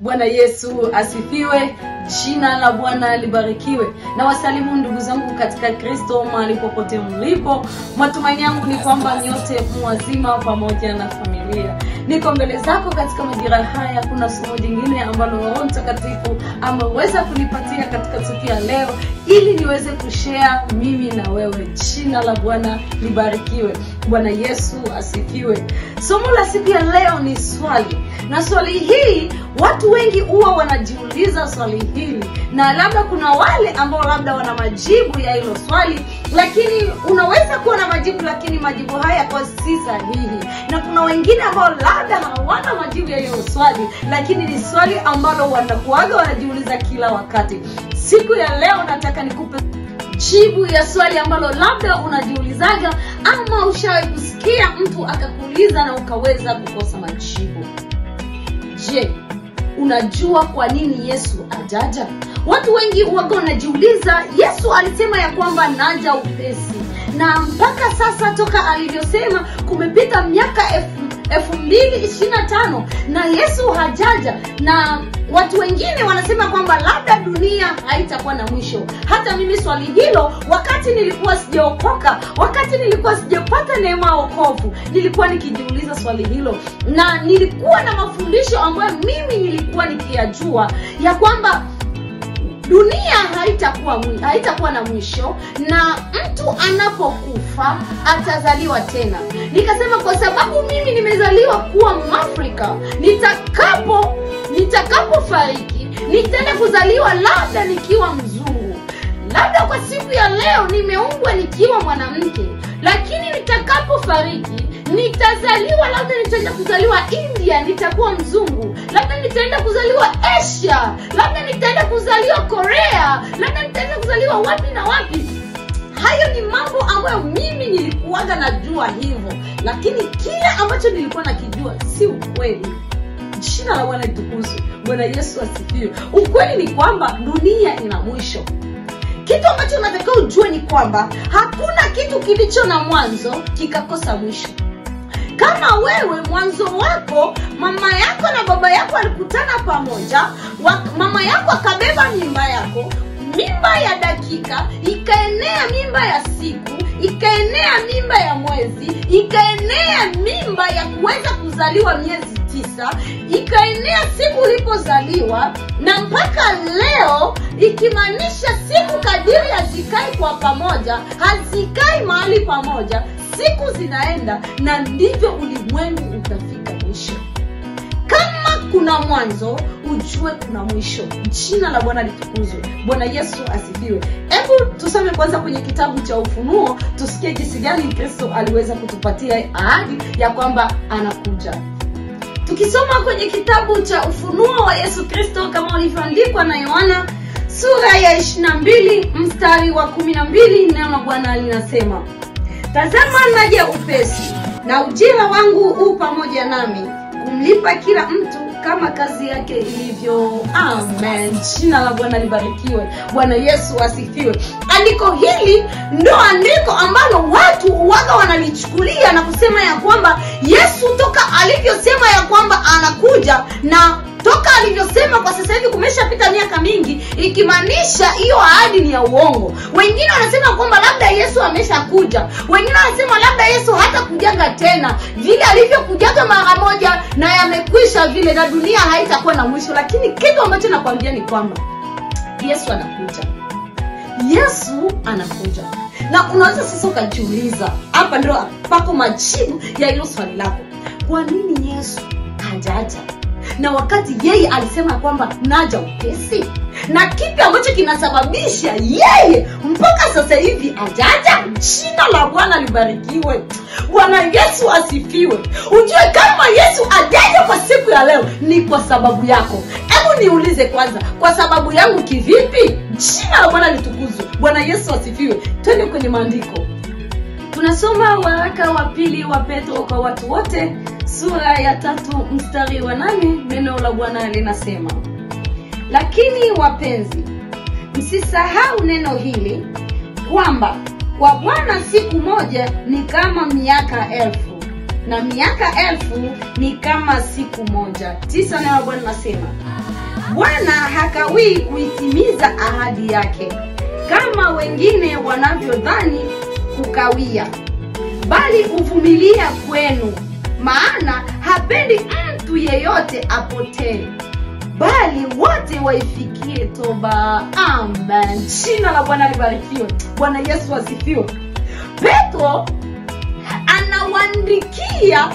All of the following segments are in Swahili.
Bwana Yesu asifiwe, jina la Bwana libarikiwe. Na wasalimu ndugu zangu katika Kristo mahali popote mlipo. Matumaini yangu ni kwamba nyote mwazima pamoja na familia. Niko mbele zako katika majira haya, kuna somo jingine ambalo Roho Mtakatifu ameweza kunipatia katika siku ya leo ili niweze kushare mimi na wewe. Jina la Bwana libarikiwe. Bwana Yesu asifiwe. Somo la siku ya leo ni swali. Na swali hii watu wengi huwa wanajiuliza swali hili, na labda kuna wale ambao labda wana majibu ya hilo swali, lakini unaweza kuwa na majibu lakini majibu haya kwa si sahihi. Na kuna wengine ambao labda hawana majibu ya hilo swali, lakini ni swali ambalo wanajiuliza kila wakati. Siku ya leo nataka nikupe jibu ya swali ambalo labda unajiulizaga ama ushawahi kusikia mtu akakuuliza na ukaweza kukosa majibu. Je, unajua kwa nini Yesu ajaja? Watu wengi huwa wanajiuliza, Yesu alisema ya kwamba naja upesi. Na mpaka sasa toka alivyosema kumepita miaka 2025 na Yesu hajaja. Na watu wengine wanasema kwamba labda dunia haitakuwa na mwisho. Hata mimi swali hilo wakati nilikuwa sijaokoka, wakati nilikuwa sijapata neema ya wokovu, nilikuwa nikijiuliza swali hilo. Na nilikuwa na mafundisho ambayo mimi nilikuwa nikiyajua ya kwamba dunia haitakuwa na mwisho, na mtu anapokufa atazaliwa tena. Nikasema kwa sababu mimi nimezaliwa kuwa Mwafrika, nitakapofariki nitaenda kuzaliwa labda nikiwa mzungu. Labda kwa siku ya leo nimeumbwa nikiwa mwanamke, lakini nitakapofariki nitazaliwa labda nitaenda kuzaliwa India, nitakuwa mzungu. Labda nitaenda kuzaliwa Asia, labda nitaenda kuzaliwa Korea, labda nitaenda kuzaliwa wapi na wapi. Hayo ni mambo ambayo mimi nilikuwaga najua hivyo, lakini kile ambacho nilikuwa nakijua si ukweli. Jina la Bwana litukuzwe. Bwana Yesu asifiwe. Ukweli ni kwamba dunia ina mwisho. Kitu ambacho unatakiwa ujue ni kwamba hakuna kitu kilicho na mwanzo kikakosa mwisho. Kama wewe mwanzo wako mama yako na baba yako walikutana pamoja, mama yako akabeba mimba yako, mimba ya dakika ikaenea mimba ya siku, ikaenea mimba ya mwezi, ikaenea mimba ya kuweza kuzaliwa miezi 9, ikaenea siku ulipozaliwa, na mpaka leo, ikimaanisha siku kadiri hazikai kwa pamoja, hazikai mahali pamoja, siku zinaenda, na ndivyo ulimwengu utafika mwisho. Kama kuna mwanzo, ujue kuna mwisho. Jina la Bwana litukuzwe. Bwana Yesu asifiwe. Hebu tusome kwanza kwenye kitabu cha Ufunuo, tusikie jinsi gani Kristo aliweza kutupatia ahadi ya kwamba anakuja. Tukisoma kwenye kitabu cha Ufunuo wa Yesu Kristo kama ulivyoandikwa na Yohana sura ya 22 mstari wa 12, neno la Bwana linasema, tazama naja upesi, na ujira wangu u pamoja nami, kumlipa kila mtu kama kazi yake ilivyo. Amen. Jina la Bwana libarikiwe. Bwana Yesu asifiwe. Andiko hili ndo andiko ambalo watu huwaga wanalichukulia na kusema ya kwamba Yesu toka alivyosema ya kwamba anakuja, na toka alivyosema kwa sasa hivi kumeshapita miaka mingi, ikimaanisha hiyo ahadi ni ya uongo. Wengine wanasema kwamba labda Yesu ameshakuja, wengine wanasema labda Yesu hata kujaga tena, vile alivyokujaga mara moja na yamekwisha vile, na dunia haitakuwa na mwisho. Lakini kitu ambacho nakwambia ni kwamba Yesu anakuja. Yesu anakuja. Na unaweza sasa ukajiuliza, hapa ndio pako majibu ya hilo swali lako. Kwa nini Yesu hajaja? Na wakati yeye alisema kwamba naja upesi, na kipi ambacho kinasababisha yeye mpaka sasa hivi ajaja? Jina la Bwana libarikiwe. Bwana Yesu asifiwe. Ujue kama Yesu ajaja kwa siku ya leo ni kwa sababu yako. Hebu niulize kwanza, kwa sababu yangu kivipi? Jina la Bwana litukuzwe. Bwana Yesu asifiwe. Twende kwenye maandiko. Tunasoma waraka wa pili wa Petro kwa watu wote sura ya 3 mstari wa 8, neno la Bwana linasema, lakini wapenzi, msisahau neno hili kwamba kwa Bwana siku moja ni kama miaka 1000, na miaka 1000 ni kama siku moja. 9 neno Bwana nasema, Bwana hakawii kuitimiza ahadi yake kama wengine wanavyodhani kukawia, bali uvumilia kwenu, maana hapendi mtu yeyote apotee, bali wote waifikie toba. Amen. Jina la Bwana libarikiwe. Bwana Yesu asifiwe. Petro anawaandikia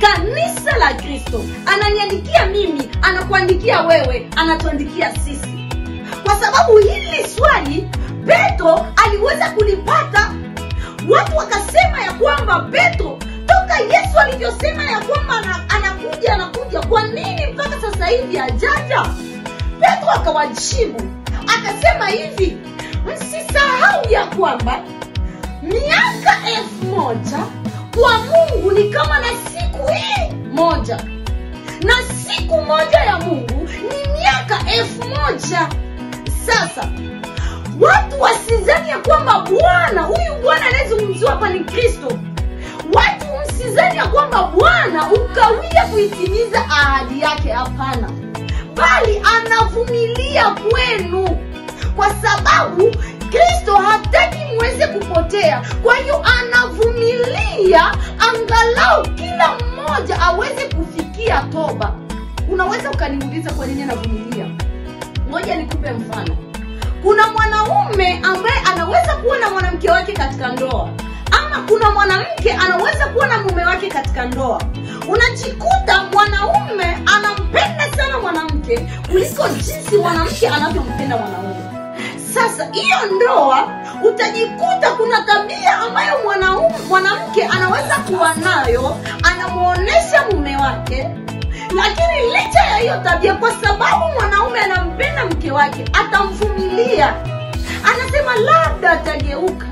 kanisa la Kristo. Ananiandikia mimi, anakuandikia wewe, anatuandikia sisi. Kwa sababu hili swali Petro aliweza kulipata. Watu wakasema ya kwamba Petro, toka Yesu alivyosema ya kwamba anakuja, kwa nini mpaka sasa hivi hajaja? Petro akawajibu, akasema hivi, msisahau ya kwamba miaka 1000 kwa Mungu ni kama na siku hii moja, na siku moja ya Mungu ni miaka 1000. Sasa watu wasizani ya kwamba Bwana, huyu Bwana anayezungumziwa hapa ni Kristo. Watu msizani ya kwamba Bwana ukawia kuitimiza ahadi yake. Hapana, bali anavumilia kwenu, kwa sababu Kristo hataki muweze kupotea. Kwa hiyo anavumilia angalau kila mmoja aweze kufikia toba. Unaweza ukaniuliza kwa nini anavumilia? Ngoja nikupe mfano. Kuna mwanaume ambaye anaweza kuwa na mwanamke wake katika ndoa, ama kuna mwanamke anaweza kuwa na mume wake katika ndoa. Unajikuta mwanaume anampenda sana mwanamke kuliko jinsi mwanamke anavyompenda mwanaume. Sasa hiyo ndoa utajikuta kuna tabia ambayo mwanamke anaweza kuwa nayo, anamuonesha mume wake, lakini licha ya hiyo tabia, kwa sababu mwanaume anampenda mke wake, atamvumilia. Anasema labda atageuka,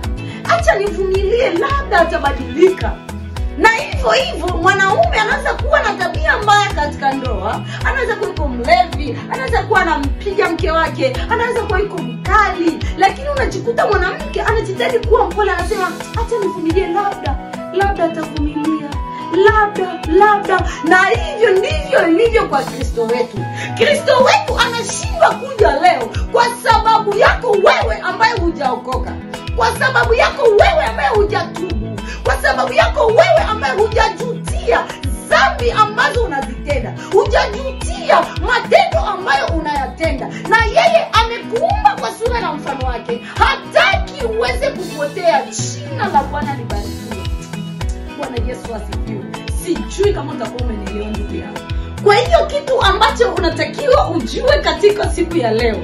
acha nivumilie, labda atabadilika. Na hivyo mwanaume anaweza kuwa na tabia mbaya katika ndoa, anaweza kuwa yuko mlevi, anaweza kuwa anampiga mke wake, anaweza kuwa yuko mkali, lakini unajikuta mwanamke anajitahidi kuwa mpole, anasema acha nivumilie, labda atavumilia, labda. Na hivyo ndivyo ilivyo kwa Kristo wetu. Kristo wetu anashindwa kuja leo kwa sababu yako wewe ambaye hujaokoka, kwa sababu yako wewe ambaye hujatubu, kwa sababu yako wewe ambaye hujajutia dhambi ambazo unazitenda, hujajutia matendo ambayo unayatenda. Na yeye amekuumba kwa sura na mfano wake, hataki uweze kupotea. Jina la Bwana libarikiwe. Bwana Yesu asifiwe. Sijui kama utakuwa umenielewa ndugu yangu. Kwa hiyo kitu ambacho unatakiwa ujue katika siku ya leo,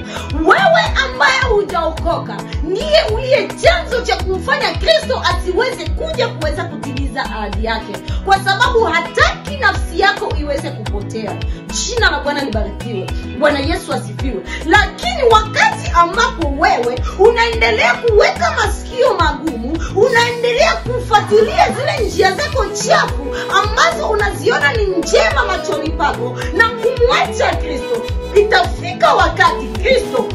wewe ambaye hujaokoka ndiye uliye chanzo cha kumfanya Kristo asiweze kuja kuweza kutimiza ahadi yake, kwa sababu hataki nafsi yako iweze kupotea. Jina la Bwana libarikiwe. Bwana Yesu asifiwe. Lakini wakati ambapo wewe unaendelea kuweka masikio magumu, unaendelea kufuatilia zile njia zako chafu ambazo unaziona ni njema machoni pako na kumwacha Kristo, itafika wakati Kristo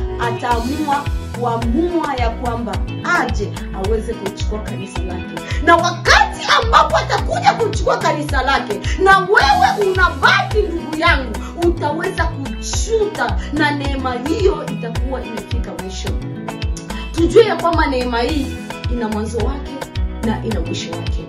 kuamua ya kwamba aje aweze kuchukua kanisa lake. Na wakati ambapo atakuja kuchukua kanisa lake na wewe unabaki, ndugu yangu, utaweza kujuta, na neema hiyo itakuwa imefika mwisho. Tujue ya kwamba neema hii ina mwanzo wake na ina mwisho wake.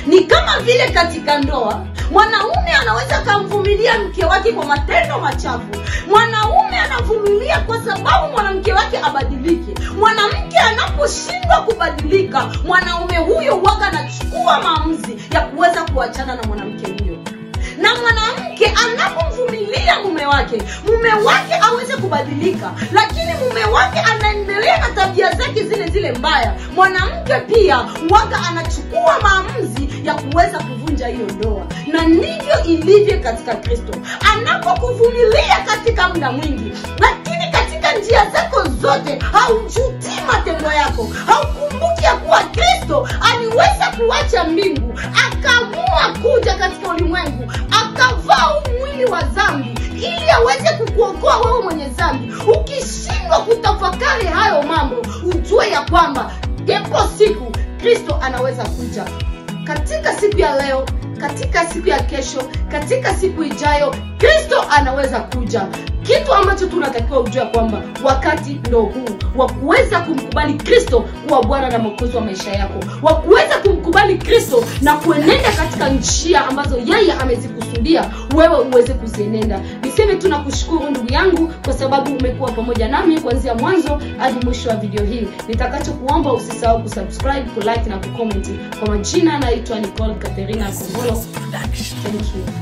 Ni kama vile katika ndoa, mwanaume anaweza kumvumilia mke wake kwa matendo machafu. Mwanaume anavumilia kwa sababu mwanamke wake abadilike. Mwanamke anaposhindwa kubadilika, mwanaume huyo huwa anachukua maamuzi ya kuweza kuachana na mwanamke huyo. Na mwanamke anapomvumilia mume wake aweze kubadilika, lakini mume wake anaendelea na tabia zake zile mbaya, mwanamke pia huwa anachukua maamuzi ya kuweza kuvunja hiyo ndoa. Na ndivyo ilivyo katika Kristo. Anapokuvumilia katika muda mwingi, lakini katika njia zako zote haujutii matendo yako, haukumbuki ya kuwa Kristo aliweza kuacha mbingu, akaamua kuja katika ulimwengu, akavaa mwili wa dhambi ili aweze kukuokoa wewe mwenye dhambi. Ukishindwa kutafakari hayo mambo, ujue ya kwamba ipo siku Kristo anaweza kuja. Katika siku ya leo, katika siku ya kesho, katika siku ijayo, Kristo anaweza kuja. Kitu ambacho tunatakiwa ujue kwamba wakati ndio huu wa kuweza kumkubali Kristo kuwa Bwana na Mwokozi wa maisha yako, wa kuweza kumkubali Kristo na kuenenda katika njia ambazo yeye amezikusudia wewe uweze kuzienenda. Niseme tu nakushukuru ndugu yangu kwa sababu umekuwa pamoja nami kuanzia mwanzo hadi mwisho wa video hii. Nitakachokuomba usisahau kusubscribe, kulike na kucomment. Kwa majina naitwa Nicole Katerina Kongolo. Thank you.